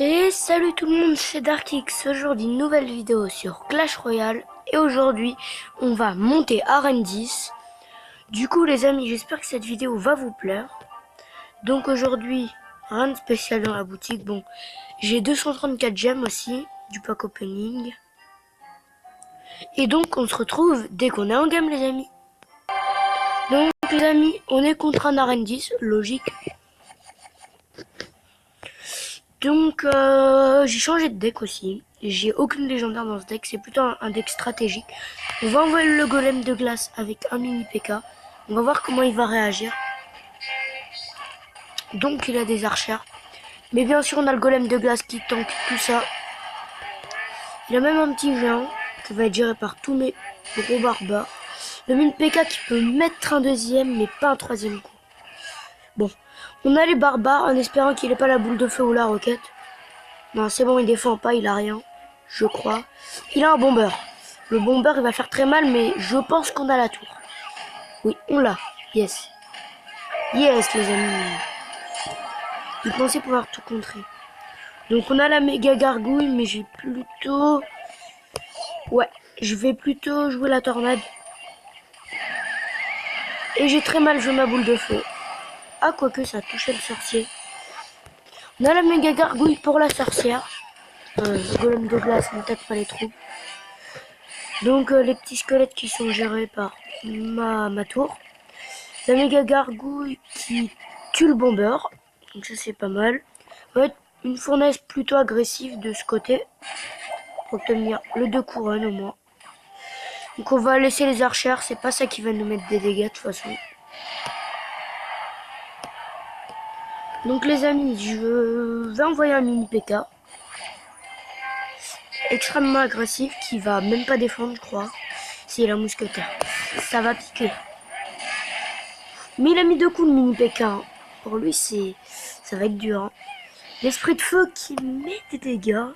Et salut tout le monde, c'est DarkX. Aujourd'hui, une nouvelle vidéo sur Clash Royale. Et aujourd'hui, on va monter Arène 10. Du coup, les amis, j'espère que cette vidéo va vous plaire. Donc aujourd'hui, rien de spécial dans la boutique. Bon, j'ai 234 gemmes aussi, du pack opening. Et donc, on se retrouve dès qu'on est en game, les amis. Donc, les amis, on est contre un Arène 10, logique. Donc j'ai changé de deck aussi. J'ai aucune légendaire dans ce deck, c'est plutôt un deck stratégique. On va envoyer le golem de glace avec un mini PK. On va voir comment il va réagir. Donc il a des archères. Mais bien sûr on a le golem de glace qui tank tout ça. Il a même un petit géant qui va être géré par tous mes gros barbares. Le mini PK qui peut mettre un deuxième mais pas un troisième coup. Bon, on a les barbares en espérant qu'il n'ait pas la boule de feu ou la roquette. Non, c'est bon, il défend pas, il a rien, je crois. Il a un bomber. Le bomber, il va faire très mal, mais je pense qu'on a la tour. Oui, on l'a. Yes. Yes, les amis. Je pensais pouvoir tout contrer. Donc, on a la méga gargouille, mais j'ai plutôt... Ouais, je vais plutôt jouer la tornade. Et j'ai très mal joué ma boule de feu. Ah, quoique, ça a touché le sorcier. On a la méga gargouille pour la sorcière. Golem de glace, ne tape pas les trous. Donc les petits squelettes qui sont gérés par ma tour. La méga gargouille qui tue le bomber. Donc ça c'est pas mal. On va être une fournaise plutôt agressive de ce côté. Pour obtenir le 2 couronnes au moins. Donc on va laisser les archères. C'est pas ça qui va nous mettre des dégâts de toute façon. Donc les amis, je vais envoyer un mini PK. Extrêmement agressif qui va même pas défendre je crois. C'est la mousquetaire. Ça va piquer. Mais il a mis 2 coups de mini PK. Hein. Pour lui, ça va être dur. Hein. L'esprit de feu qui met des dégâts.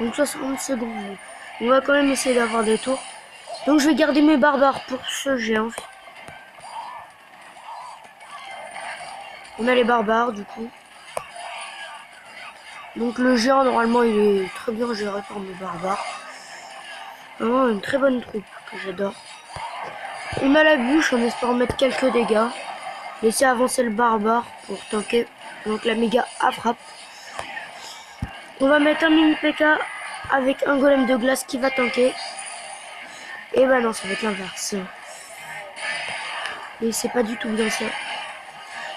Donc 60 secondes. On va quand même essayer d'avoir des tours. Donc je vais garder mes barbares pour ce géant. On a les barbares du coup. Donc le géant normalement il est très bien géré par mes barbares. Vraiment une très bonne troupe que j'adore. On a la bûche en espérant mettre quelques dégâts. Laisser avancer le barbare pour tanker. Donc la méga à frappe. On va mettre un mini PK avec un golem de glace qui va tanker. Et bah non, ça va être l'inverse. Et c'est pas du tout bien ça.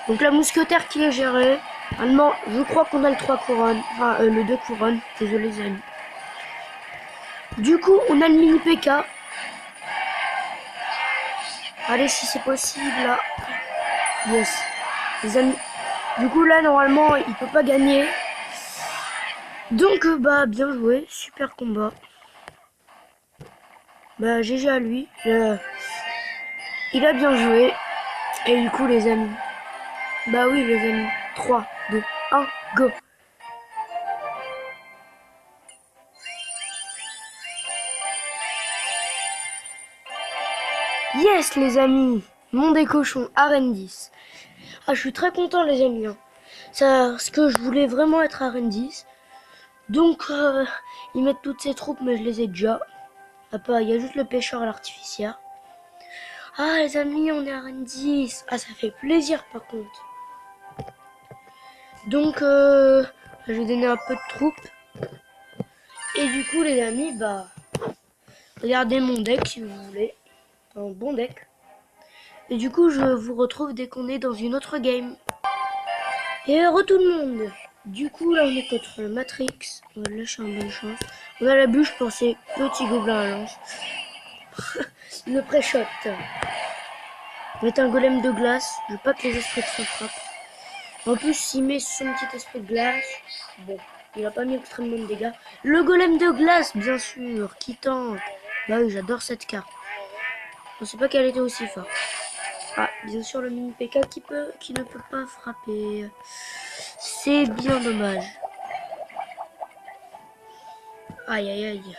Donc la mousquetaire qui est gérée. Allemand, je crois qu'on a le 3 couronnes. Enfin, le 2 couronnes. Désolé les amis. Du coup, on a le mini PK. Allez, si c'est possible là. Yes. Les amis. Du coup là, normalement, il peut pas gagner. Donc, bah, bien joué. Super combat. Bah, GG à lui. Il a bien joué. Et du coup, les amis. Bah oui, les amis. 3, 2, 1, go. Yes, les amis. Monde des cochons, Arène 10. Ah, je suis très content, les amis. Hein. Ça, parce que je voulais vraiment être Arène 10. Donc, ils mettent toutes ces troupes, mais je les ai déjà. Il y a juste le pêcheur à l'artificière. Ah, les amis, on est Arène 10. Ah, ça fait plaisir, par contre. Donc, je vais donner un peu de troupes. Et du coup, les amis, bah, regardez mon deck si vous voulez. Un bon deck. Et du coup, je vous retrouve dès qu'on est dans une autre game. Et heureux tout le monde. Du coup, là, on est contre Matrix. On va lâcher un bonne chance. On a la bûche pour ces petits gobelins à lance. Le pré-shot. On va mettre un golem de glace. Je veux pas que les esprits de feu frappent. En plus, s'il met son petit esprit de glace, bon, il a pas mis extrêmement de dégâts. Le golem de glace, bien sûr, qui tank. Bah oui, j'adore cette carte. Je pensais pas qu'elle était aussi forte. Ah, bien sûr, le mini PK qui ne peut pas frapper. C'est bien dommage. Aïe, aïe, aïe.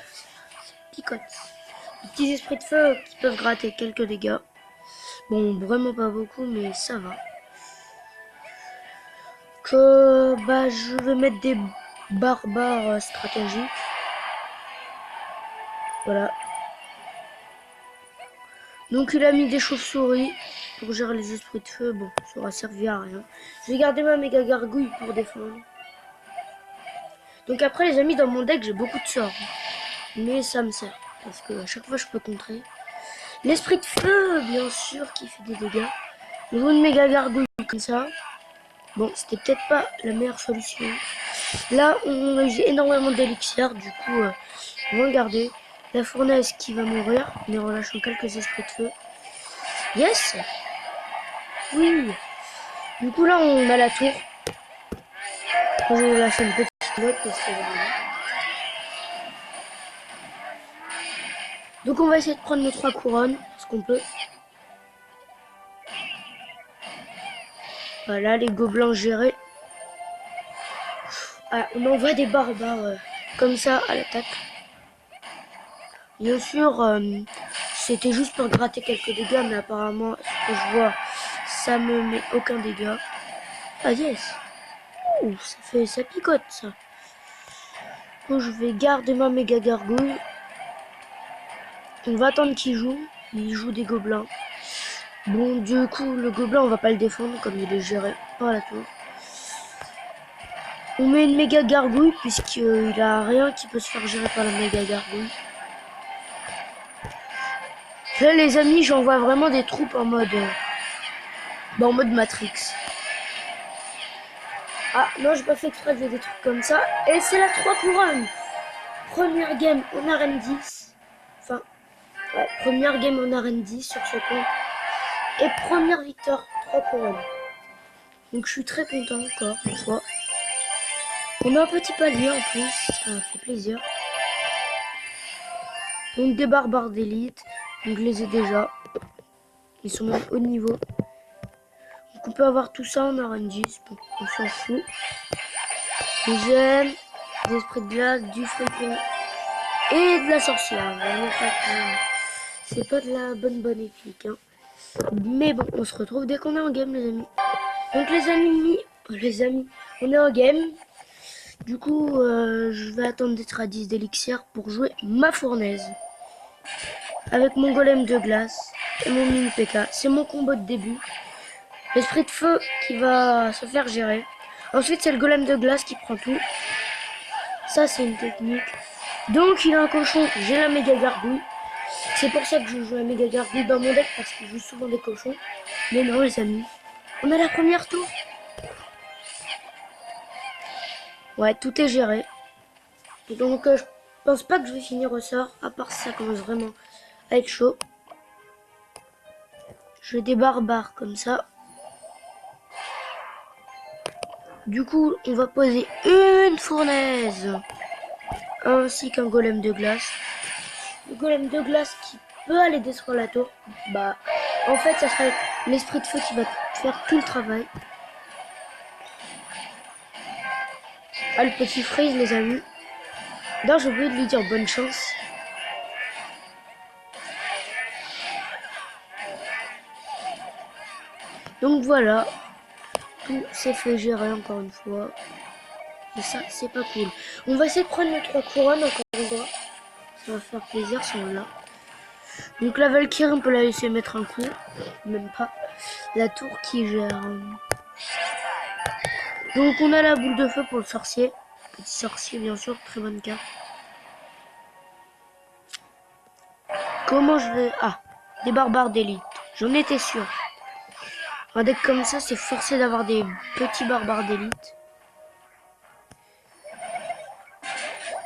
Picote. Les petits esprits de feu qui peuvent gratter quelques dégâts. Bon, vraiment pas beaucoup, mais ça va. bah, je vais mettre des barbares stratégiques. Voilà. Donc il a mis des chauves-souris pour gérer les esprits de feu. Bon, ça aura servi à rien. Je vais garder ma méga gargouille pour défendre. Donc après les amis, dans mon deck j'ai beaucoup de sorts. Mais ça me sert. Parce que à chaque fois je peux contrer. L'esprit de feu, bien sûr, qui fait des dégâts. Je joue une méga gargouille comme ça. Bon, c'était peut-être pas la meilleure solution. Là, on a usé énormément d'élixir. Du coup, on va garder. La fournaise qui va mourir, mais en relâchant quelques esprits de feu. Yes! Oui! Du coup, là, on a la tour. Je vais lâcher une petite note parce que donc, on va essayer de prendre nos 3 couronnes, parce qu'on peut. Voilà, les gobelins gérés. Ah, on envoie des barbares comme ça à l'attaque. Bien sûr, c'était juste pour gratter quelques dégâts, mais apparemment, ce que je vois, ça me met aucun dégât. Ah yes! Ouh, ça picote ça. Donc je vais garder ma méga gargouille. On va attendre qu'il joue. Il joue des gobelins. Bon, du coup, le gobelin, on va pas le défendre comme il est géré par la tour. On met une méga gargouille puisqu'il a rien qui peut se faire gérer par la méga gargouille. Là, les amis, j'envoie vraiment des troupes en mode Matrix. Ah, non, j'ai pas fait exprès de faire des trucs comme ça. Et c'est la 3 couronnes. Première game en arène 10. Enfin, ouais, première game en arène 10 sur ce compte. Et première victoire, 3 couronnes. Donc je suis très content encore une fois. On a un petit palier en plus, ça fait plaisir. Donc des barbares d'élite, donc je les ai déjà. Ils sont même haut niveau. Donc on peut avoir tout ça en arène 10, bon, on s'en fout. Des gemmes, des esprits de glace, du fripon et de la sorcière. C'est pas de la bonne épique. Hein. Mais bon, on se retrouve dès qu'on est en game les amis. Donc les amis, on est en game. Du coup, je vais attendre d'être à 10 d'élixir pour jouer ma fournaise. Avec mon golem de glace et mon mini PK. C'est mon combo de début. L'esprit de feu qui va se faire gérer. Ensuite, c'est le golem de glace qui prend tout. Ça, c'est une technique. Donc, il a un cochon. J'ai la méga gargouille. C'est pour ça que je joue la méga gargouille dans mon deck parce qu'il joue souvent des cochons. Mais non, les amis. On a la première tour. Ouais, tout est géré. Donc, je pense pas que je vais finir au sort. À part si ça commence vraiment à être chaud. Je vais des barbares comme ça. Du coup, on va poser une fournaise. Ainsi qu'un golem de glace. Le golem de glace qui peut aller détruire la tour. Bah, en fait, ça sera l'esprit de feu qui va faire tout le travail. Ah, le petit freeze, les amis. Non, j'ai oublié de lui dire bonne chance. Donc voilà. Tout s'est fait gérer encore une fois. Et ça, c'est pas cool. On va essayer de prendre les 3 couronnes encore une fois. Ça va faire plaisir si on l'a. Donc la Valkyrie, on peut la laisser mettre un coup. Même pas. La tour qui gère. Donc on a la boule de feu pour le sorcier. Petit sorcier, bien sûr. Très bonne carte. Comment je vais... Ah, des barbares d'élite. J'en étais sûr. Un deck comme ça, c'est forcé d'avoir des petits barbares d'élite.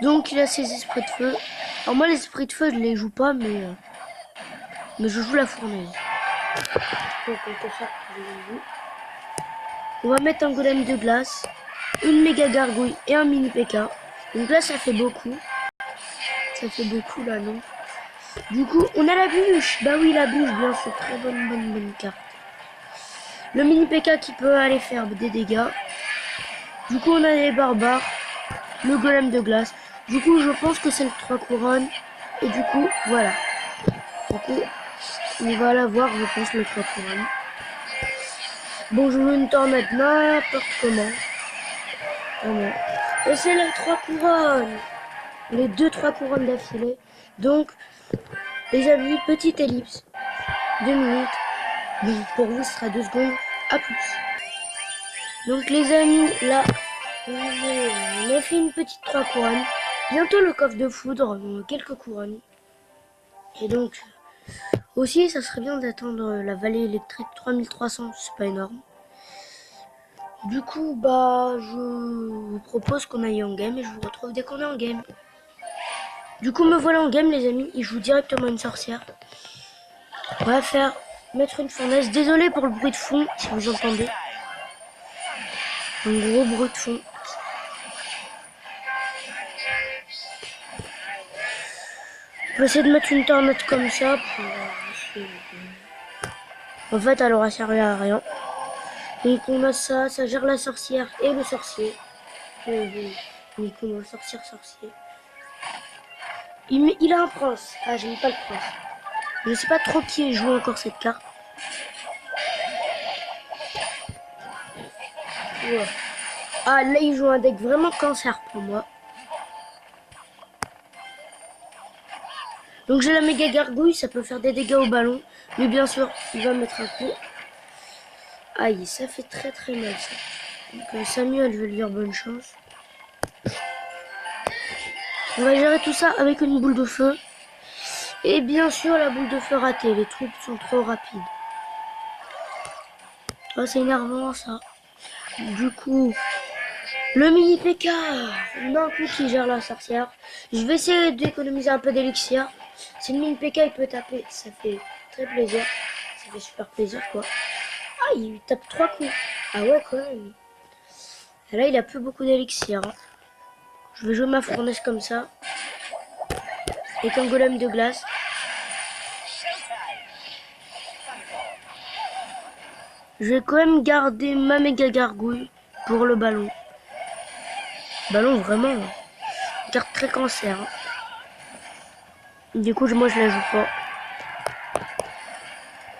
Donc il a ses esprits de feu. Alors moi les esprits de feu je les joue pas mais je joue la fournaise. Donc on va mettre un golem de glace, une méga gargouille et un mini PK. Donc là ça fait beaucoup. Ça fait beaucoup là non. Du coup on a la bûche. Bah oui la bûche bien sûr. Très bonne carte. Le mini PK qui peut aller faire des dégâts. Du coup on a les barbares. Le golem de glace. Du coup, je pense que c'est le 3 couronnes. Et du coup, voilà. Du coup, on va l'avoir, je pense, le 3 couronnes. Bon, je veux une tornade n'importe comment. Vraiment. Et c'est les 3 couronnes. Les 2-3 couronnes d'affilée. Donc, les amis, petite ellipse. 2 minutes. Donc, pour vous, ce sera 2 secondes. À plus. Donc, les amis, là, on a fait une petite 3 couronnes. Bientôt le coffre de foudre. Quelques couronnes. Et donc, aussi, ça serait bien d'attendre la vallée électrique 3300. C'est pas énorme. Du coup, bah, je vous propose qu'on aille en game et je vous retrouve dès qu'on est en game. Du coup, me voilà en game, les amis. Il joue directement une sorcière. On va mettre une fournaise. Désolé pour le bruit de fond, si vous entendez. Un gros bruit de fond. Je vais essayer de mettre une tornade comme ça. En fait, elle aura servi à rien. Donc, on a ça. Ça gère la sorcière et le sorcier. Donc, on va sorcier. Il a un prince. Ah, j'aime pas le prince. Je sais pas trop qui joue encore cette carte. Ouais. Ah, là, il joue un deck vraiment cancer pour moi. Donc, j'ai la méga gargouille. Ça peut faire des dégâts au ballon. Mais bien sûr, il va mettre un coup. Aïe, ça fait très très mal ça. Donc, Samuel, je vais lui dire bonne chance. On va gérer tout ça avec une boule de feu. Et bien sûr, la boule de feu ratée. Les troupes sont trop rapides. Oh, c'est énervant ça. Du coup, le mini PK. On a un coup qui gère la sorcière. Je vais essayer d'économiser un peu d'élixir. Si le mini PK il peut taper, ça fait très plaisir. Ça fait super plaisir quoi. Ah, il tape 3 coups. Ah ouais, quand même. Et là, il a plus beaucoup d'élixir. Hein. Je vais jouer ma fournaise comme ça. Avec un golem de glace. Je vais quand même garder ma méga gargouille pour le ballon. Ballon vraiment. Une carte très cancer. Hein. Du coup, moi je la joue pas.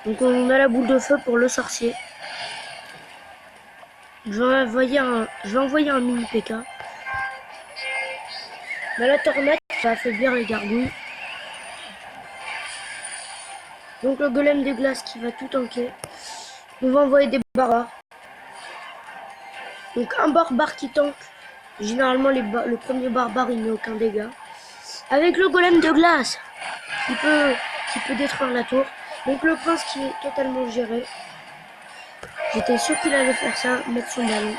Donc on a la boule de feu pour le sorcier. Je vais envoyer un mini PK. Bah, la tornade va affaiblir les gargouilles. Donc le golem de glace qui va tout tanker. On va envoyer des barbares. Donc un barbare qui tank. Généralement le premier barbare il met aucun dégât. Avec le golem de glace qui peut détruire la tour. Donc le prince qui est totalement géré. J'étais sûr qu'il allait faire ça, mettre son ballon.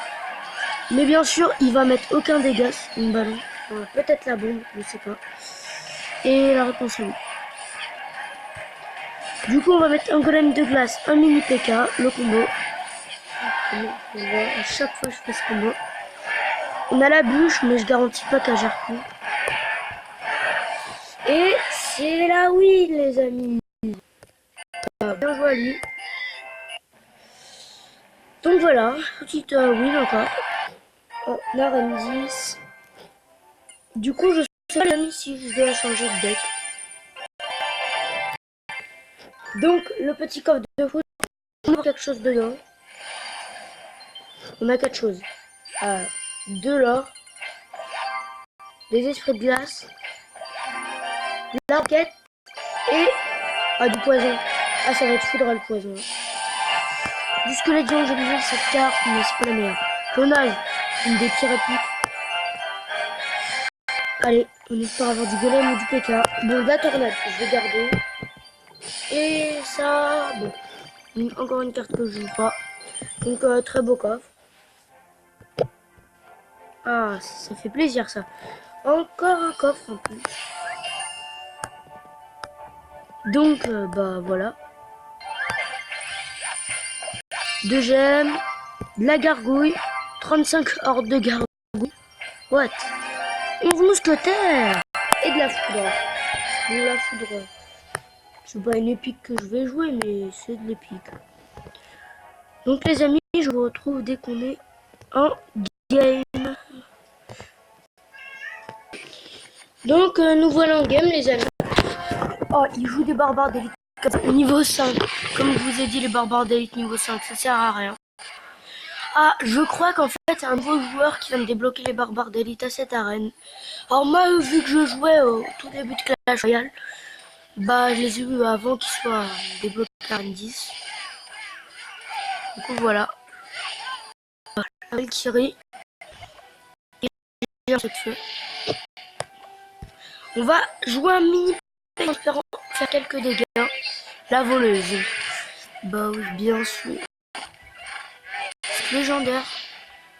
Mais bien sûr, il va mettre aucun dégât, son ballon. Peut-être la bombe, je sais pas. Et la réponse est oui. Du coup, on va mettre un golem de glace, un mini PK, le combo. À chaque fois, je fais ce combo. On a la bûche, mais je garantis pas qu'elle gère tout. Et c'est la win, les amis. Bien joué à lui. Donc voilà, petite win encore. Oh, la reine 10. Du coup, je sais pas les amis si je dois changer de deck. Donc, le petit coffre de foot, on a quelque chose dedans. On a 4 choses. De l'or, des esprits de glace, la roquette et du poison. Ah, ça va être foudre le poison. Du squelette géant, j'aime bien cette carte, mais c'est pas la meilleure. Tonnage, une des pires répliques. Allez, on espère avoir du golem ou du PK. Bon, la tornade, je vais garder. Et ça, bon. Encore une carte que je joue pas. Donc, très beau coffre. Ah, ça fait plaisir ça. Encore un coffre en plus. Donc, bah voilà. 2 gemmes, de la gargouille, 35 hordes de gargouilles. What? 11 mousquetaires et de la foudre. De la foudre. C'est pas une épique que je vais jouer, mais c'est de l'épique. Donc les amis, je vous retrouve dès qu'on est en game. Donc nous voilà en game les amis. Oh, il joue des barbares d'élite niveau 5. Comme je vous ai dit, les barbares d'élite niveau 5, ça sert à rien. Ah, je crois qu'en fait, un nouveau joueur qui vient de débloquer les barbares d'élite à cette arène. Alors moi, vu que je jouais au tout début de Clash Royale, bah je les ai vus avant qu'ils soient débloqués à arène 10. Du coup, voilà. La Valkyrie. Et cette feu. On va jouer un mini en espérant faire quelques dégâts. La voleuse. Bah oui, bien sûr. Légendaire.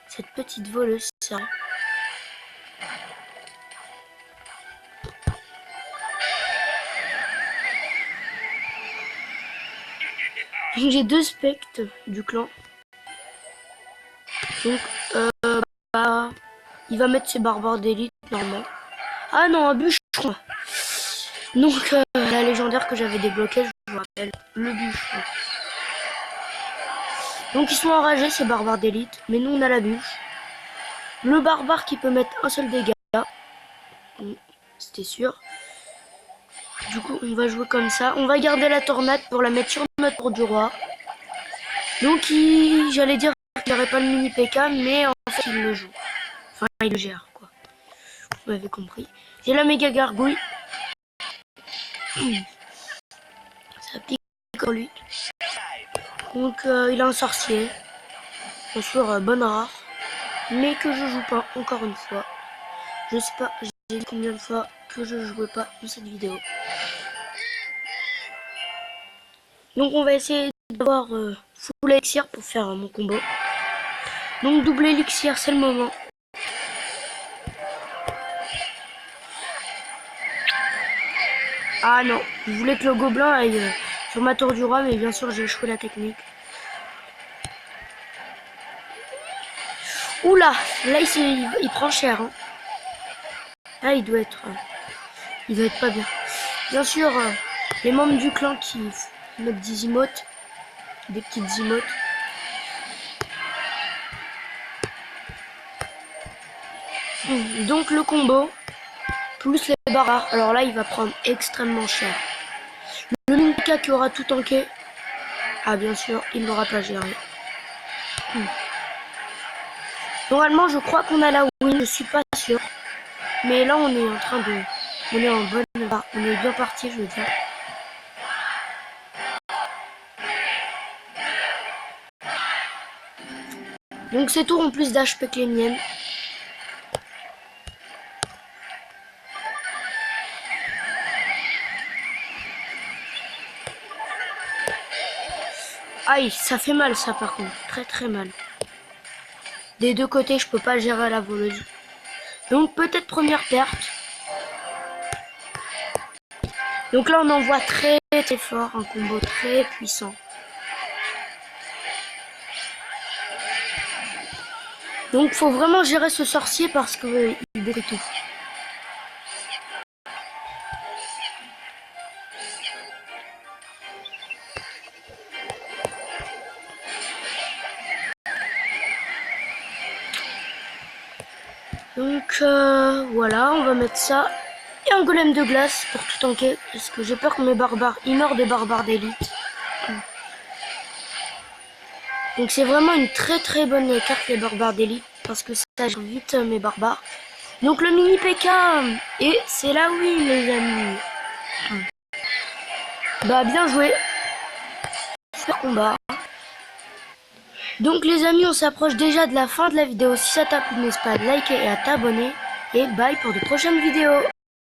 Cette petite voleuse, ça. J'ai 2 spectres du clan. Donc, bah, il va mettre ses barbares d'élite, normalement. Ah non, un bûcheron. Donc, la légendaire que j'avais débloquée, je vous rappelle, le bûcheron. Donc, ils sont enragés, ces barbares d'élite. Mais nous, on a la bûche. Le barbare qui peut mettre un seul dégât. C'était sûr. Du coup, on va jouer comme ça. On va garder la tornade pour la mettre sur notre tour du roi. Donc, j'allais dire qu'il n'aurait pas le mini PK, mais en fait, il le joue. Enfin, il le gère, quoi. Vous m'avez compris. J'ai la méga gargouille. Ça pique pour lui. Donc, il a un sorcier. Bien sûr, bonne rare. Mais que je joue pas, encore une fois. Je sais pas, j'ai dit combien de fois que je jouais pas dans cette vidéo. Donc, on va essayer d'avoir full élixir pour faire mon combo. Donc, double élixir, c'est le moment. Ah non, je voulais que le gobelin aille sur ma tour du roi, mais bien sûr j'ai échoué la technique. Oula, là il prend cher. Hein. Là il doit être pas bien. Bien sûr, les membres du clan qui mettent des emotes, des petites emotes. Donc le combo, plus les barbares. Alors là il va prendre extrêmement cher. Le Minka qui aura tout tanké. Ah bien sûr, il n'aura pas géré. Normalement, je crois qu'on a la win, je suis pas sûr. Mais là, on est en train de... On est en bonne... On est bien parti, je veux dire. Donc, ces tours ont plus d'HP que les miennes. Aïe, ça fait mal, ça, par contre. Très, très mal. Des deux côtés, je peux pas gérer la voleuse. Donc, peut-être première perte. Donc là, on envoie très, très fort. Un combo très puissant. Donc, faut vraiment gérer ce sorcier parce que il détruit tout. Donc voilà, on va mettre ça. Et un golem de glace pour tout tanker. Parce que j'ai peur que mes barbares, ils meurent des barbares d'élite. Donc c'est vraiment une très très bonne carte les barbares d'élite. Parce que ça gère vite mes barbares. Donc le mini PK. Et c'est la win les amis. Bah bien joué. Super combat. Donc les amis, on s'approche déjà de la fin de la vidéo. Si ça t'a plu, n'hésite pas à liker et à t'abonner. Et bye pour de prochaines vidéos.